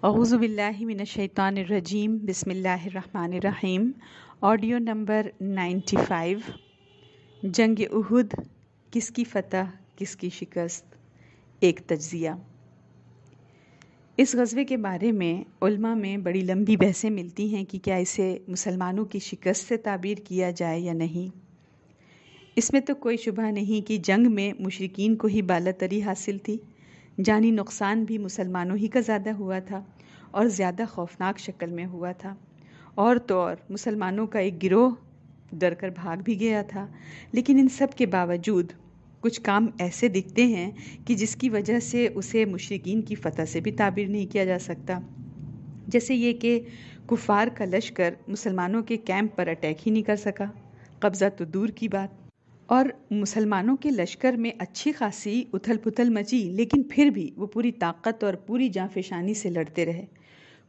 اعوذ باللہ من الشیطان الرجیم، بسم اللہ الرحمن الرحیم۔ Audio number 95۔ جنگ احد، کس کی فتح کس کی شکست، ایک تجزیہ۔ اس غزوے کے بارے میں علماء میں بڑی لمبی بحثیں ملتی ہیں کہ کیا اسے مسلمانوں کی شکست سے تعبیر کیا جائے یا نہیں۔ اس میں تو کوئی شبہ نہیں کہ جنگ میں مشرکین کو ہی بالاتری حاصل تھی، جانی نقصان بھی مسلمانوں ہی کا زیادہ ہوا تھا اور زیادہ خوفناک شکل میں ہوا تھا، اور تو اور مسلمانوں کا ایک گروہ ڈر کر بھاگ بھی گیا تھا۔ لیکن ان سب کے باوجود کچھ کام ایسے دکھتے ہیں کہ جس کی وجہ سے اسے مشرکین کی فتح سے بھی تعبیر نہیں کیا جا سکتا، جیسے یہ کہ کفار کا لشکر مسلمانوں کے کیمپ پر اٹیک ہی نہیں کر سکا، قبضہ تو دور کی بات، اور مسلمانوں کے لشکر میں اچھی خاصی اتھل پتھل مچی، لیکن پھر بھی وہ پوری طاقت اور پوری جانفشانی سے لڑتے رہے۔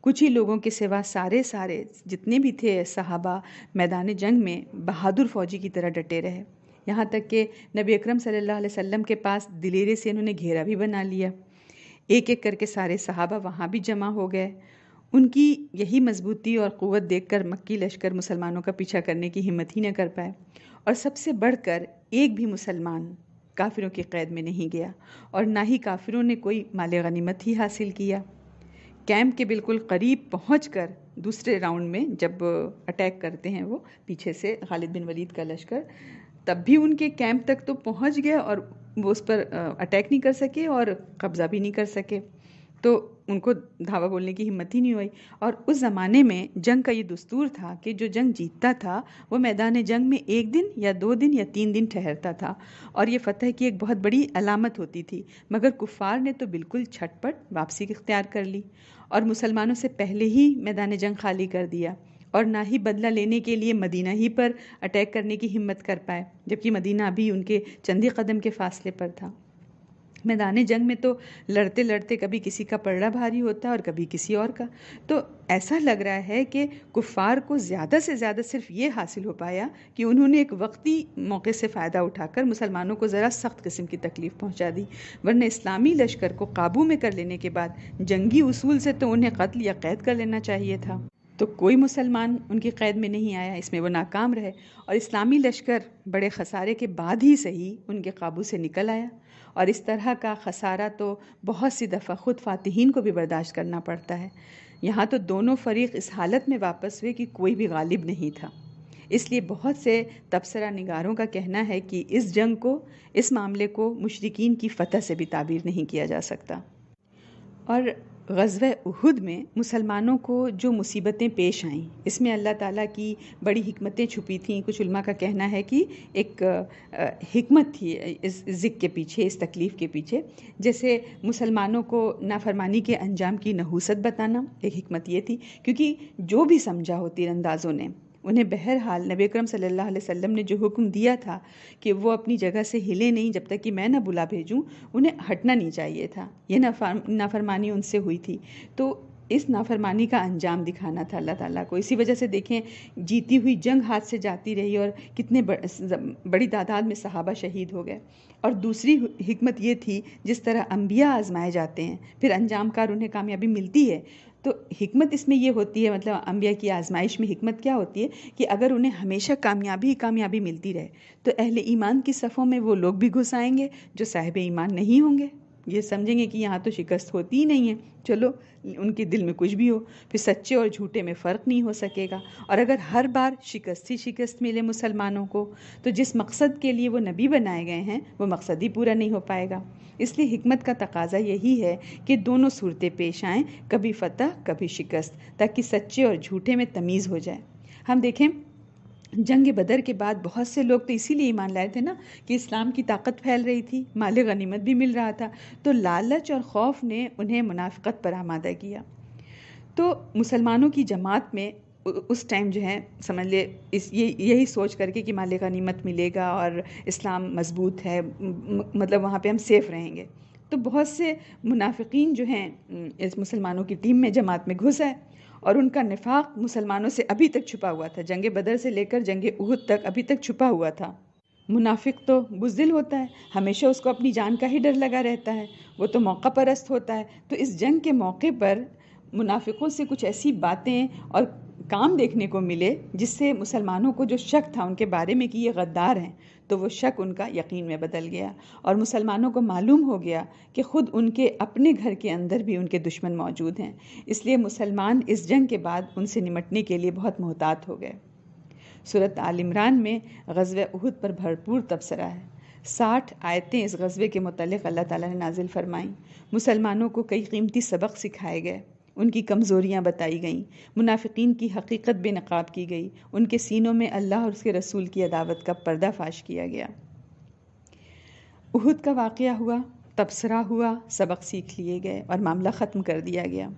کچھ ہی لوگوں کے سوا سارے جتنے بھی تھے صحابہ میدان جنگ میں بہادر فوجی کی طرح ڈٹے رہے، یہاں تک کہ نبی اکرم صلی اللہ علیہ وسلم کے پاس دلیری سے انہوں نے گھیرا بھی بنا لیا۔ ایک ایک کر کے سارے صحابہ وہاں بھی جمع ہو گئے۔ ان کی یہی مضبوطی اور قوت دیکھ کر مکی لشکر مسلمانوں کا پیچھا کرنے کی ہمت ہی نہ کر پائے، اور سب سے بڑھ کر ایک بھی مسلمان کافروں کی قید میں نہیں گیا، اور نہ ہی کافروں نے کوئی مال غنیمت ہی حاصل کیا۔ کیمپ کے بالکل قریب پہنچ کر دوسرے راؤنڈ میں جب اٹیک کرتے ہیں وہ پیچھے سے خالد بن ولید کا لشکر، تب بھی ان کے کیمپ تک تو پہنچ گیا اور وہ اس پر اٹیک نہیں کر سکے اور قبضہ بھی نہیں کر سکے، تو ان کو دھاوا بولنے کی ہمت ہی نہیں ہوئی۔ اور اس زمانے میں جنگ کا یہ دستور تھا کہ جو جنگ جیتتا تھا وہ میدان جنگ میں 1 دن یا 2 دن یا 3 دن ٹھہرتا تھا، اور یہ فتح کی ایک بہت بڑی علامت ہوتی تھی۔ مگر کفار نے تو بالکل چھٹ پٹ واپسی اختیار کر لی اور مسلمانوں سے پہلے ہی میدان جنگ خالی کر دیا، اور نہ ہی بدلہ لینے کے لیے مدینہ ہی پر اٹیک کرنے کی ہمت کر پائے، جبکہ مدینہ ابھی ان کے چند قدم کے فاصلے پر تھا۔ میدان جنگ میں تو لڑتے لڑتے کبھی کسی کا پلڑا بھاری ہوتا اور کبھی کسی اور کا، تو ایسا لگ رہا ہے کہ کفار کو زیادہ سے زیادہ صرف یہ حاصل ہو پایا کہ انہوں نے ایک وقتی موقع سے فائدہ اٹھا کر مسلمانوں کو ذرا سخت قسم کی تکلیف پہنچا دی، ورنہ اسلامی لشکر کو قابو میں کر لینے کے بعد جنگی اصول سے تو انہیں قتل یا قید کر لینا چاہیے تھا۔ تو کوئی مسلمان ان کی قید میں نہیں آیا، اس میں وہ ناکام رہے، اور اسلامی لشکر بڑے خسارے کے بعد ہی صحیح ان کے قابو سے نکل آیا۔ اور اس طرح کا خسارہ تو بہت سی دفعہ خود فاتحین کو بھی برداشت کرنا پڑتا ہے۔ یہاں تو دونوں فریق اس حالت میں واپس ہوئے کہ کوئی بھی غالب نہیں تھا، اس لیے بہت سے تبصرہ نگاروں کا کہنا ہے کہ اس جنگ کو، اس معاملے کو مشرکین کی فتح سے بھی تعبیر نہیں کیا جا سکتا۔ اور غزوہ احد میں مسلمانوں کو جو مصیبتیں پیش آئیں، اس میں اللہ تعالیٰ کی بڑی حکمتیں چھپی تھیں۔ کچھ علماء کا کہنا ہے کہ ایک حکمت تھی اس ذکر کے پیچھے، اس تکلیف کے پیچھے، جیسے مسلمانوں کو نافرمانی کے انجام کی نحوست بتانا ایک حکمت یہ تھی، کیونکہ جو بھی سمجھا ہو تیر اندازوں نے، انہیں بہرحال نبی اکرم صلی اللہ علیہ وسلم نے جو حکم دیا تھا کہ وہ اپنی جگہ سے ہلے نہیں جب تک کہ میں نہ بلا بھیجوں، انہیں ہٹنا نہیں چاہیے تھا۔ یہ نافرمانی ان سے ہوئی تھی، تو اس نافرمانی کا انجام دکھانا تھا اللہ تعالیٰ کو۔ اسی وجہ سے دیکھیں جیتی ہوئی جنگ ہاتھ سے جاتی رہی اور کتنے بڑی تعداد میں صحابہ شہید ہو گئے۔ اور دوسری حکمت یہ تھی، جس طرح انبیاء آزمائے جاتے ہیں پھر انجام کار انہیں کامیابی ملتی ہے، تو حکمت اس میں یہ ہوتی ہے، مطلب انبیاء کی آزمائش میں حکمت کیا ہوتی ہے کہ اگر انہیں ہمیشہ کامیابی ملتی رہے تو اہل ایمان کی صفوں میں وہ لوگ بھی گھس آئیں گے جو صاحب ایمان نہیں ہوں گے، یہ سمجھیں گے کہ یہاں تو شکست ہوتی ہی نہیں ہے، چلو ان کے دل میں کچھ بھی ہو، پھر سچے اور جھوٹے میں فرق نہیں ہو سکے گا۔ اور اگر ہر بار شکست ہی شکست ملے مسلمانوں کو، تو جس مقصد کے لیے وہ نبی بنائے گئے ہیں وہ مقصد ہی پورا نہیں ہو پائے گا۔ اس لیے حکمت کا تقاضا یہی ہے کہ دونوں صورتیں پیش آئیں، کبھی فتح کبھی شکست، تاکہ سچے اور جھوٹے میں تمیز ہو جائے۔ ہم دیکھیں جنگ بدر کے بعد بہت سے لوگ تو اسی لیے ایمان لائے تھے نا کہ اسلام کی طاقت پھیل رہی تھی، مال غنیمت بھی مل رہا تھا، تو لالچ اور خوف نے انہیں منافقت پر آمادہ کیا۔ تو مسلمانوں کی جماعت میں اس ٹائم جو ہے سمجھ لے یہی سوچ کر کے کہ مال غنیمت ملے گا اور اسلام مضبوط ہے، مطلب وہاں پہ ہم سیف رہیں گے، تو بہت سے منافقین جو ہیں اس مسلمانوں کی ٹیم میں جماعت میں گھس آئے، اور ان کا نفاق مسلمانوں سے ابھی تک چھپا ہوا تھا، جنگ بدر سے لے کر جنگ احد تک ابھی تک چھپا ہوا تھا۔ منافق تو بزدل ہوتا ہے، ہمیشہ اس کو اپنی جان کا ہی ڈر لگا رہتا ہے، وہ تو موقع پرست ہوتا ہے۔ تو اس جنگ کے موقع پر منافقوں سے کچھ ایسی باتیں اور کام دیکھنے کو ملے جس سے مسلمانوں کو جو شک تھا ان کے بارے میں کہ یہ غدار ہیں، تو وہ شک ان کا یقین میں بدل گیا، اور مسلمانوں کو معلوم ہو گیا کہ خود ان کے اپنے گھر کے اندر بھی ان کے دشمن موجود ہیں۔ اس لیے مسلمان اس جنگ کے بعد ان سے نمٹنے کے لیے بہت محتاط ہو گئے۔ سورۃ آل عمران میں غزوہ احد پر بھرپور تبصرہ ہے۔ 60 آیتیں اس غزوے کے متعلق اللہ تعالیٰ نے نازل فرمائیں۔ مسلمانوں کو کئی قیمتی سبق سکھائے گئے، ان کی کمزوریاں بتائی گئیں، منافقین کی حقیقت بے نقاب کی گئی، ان کے سینوں میں اللہ اور اس کے رسول کی عداوت کا پردہ فاش کیا گیا۔ احد کا واقعہ ہوا، تبصرہ ہوا، سبق سیکھ لیے گئے اور معاملہ ختم کر دیا گیا۔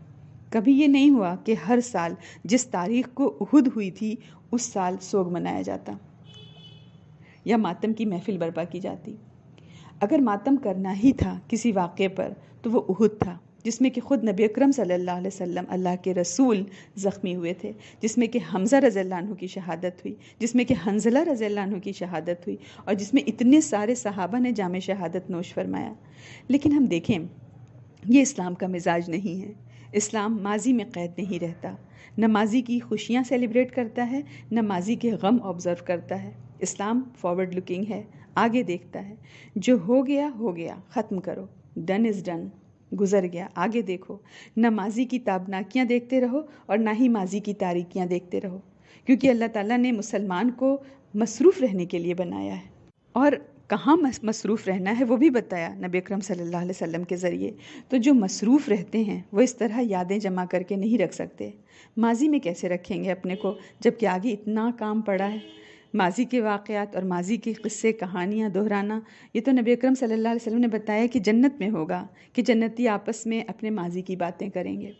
کبھی یہ نہیں ہوا کہ ہر سال جس تاریخ کو احد ہوئی تھی اس سال سوگ منایا جاتا یا ماتم کی محفل برپا کی جاتی۔ اگر ماتم کرنا ہی تھا کسی واقعے پر تو وہ احد تھا، جس میں کہ خود نبی اکرم صلی اللہ علیہ وسلم اللہ کے رسول زخمی ہوئے تھے، جس میں کہ حمزہ رضی اللہ عنہ کی شہادت ہوئی، جس میں کہ حنظلہ رضی اللہ عنہ کی شہادت ہوئی، اور جس میں اتنے سارے صحابہ نے جام شہادت نوش فرمایا۔ لیکن ہم دیکھیں، یہ اسلام کا مزاج نہیں ہے۔ اسلام ماضی میں قید نہیں رہتا، نہ ماضی کی خوشیاں سیلیبریٹ کرتا ہے، نہ ماضی کے غم آبزرو کرتا ہے۔ اسلام فارورڈ لکنگ ہے، آگے دیکھتا ہے۔ جو ہو گیا ختم کرو، ڈن از ڈن، گزر گیا، آگے دیکھو۔ نہ ماضی کی تابناکیاں دیکھتے رہو اور نہ ہی ماضی کی تاریکیاں دیکھتے رہو، کیونکہ اللہ تعالیٰ نے مسلمان کو مصروف رہنے کے لیے بنایا ہے، اور کہاں مصروف رہنا ہے وہ بھی بتایا نبی اکرم صلی اللہ علیہ وسلم کے ذریعے۔ تو جو مصروف رہتے ہیں وہ اس طرح یادیں جمع کر کے نہیں رکھ سکتے۔ ماضی میں کیسے رکھیں گے اپنے کو جب کہ آگے اتنا کام پڑا ہے؟ ماضی کے واقعات اور ماضی کے قصے کہانیاں دہرانا، یہ تو نبی اکرم صلی اللہ علیہ وسلم نے بتایا کہ جنت میں ہوگا، کہ جنتی آپس میں اپنے ماضی کی باتیں کریں گے۔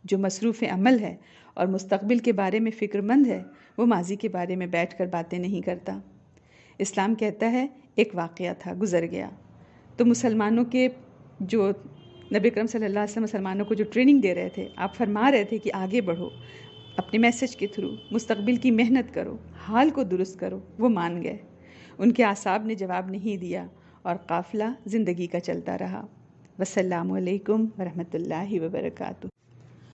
جو مصروف عمل ہے اور مستقبل کے بارے میں فکر مند ہے وہ ماضی کے بارے میں بیٹھ کر باتیں نہیں کرتا۔ اسلام کہتا ہے ایک واقعہ تھا، گزر گیا۔ تو مسلمانوں کے جو نبی اکرم صلی اللہ علیہ وسلم مسلمانوں کو جو ٹریننگ دے رہے تھے، آپ فرما رہے تھے کہ آگے بڑھو، اپنے میسج کے تھرو مستقبل کی محنت کرو، حال کو درست کرو، وہ مان گئے۔ ان کے اعصاب نے جواب نہیں دیا اور قافلہ زندگی کا چلتا رہا۔ والسلام علیکم ورحمۃ اللہ وبرکاتہ۔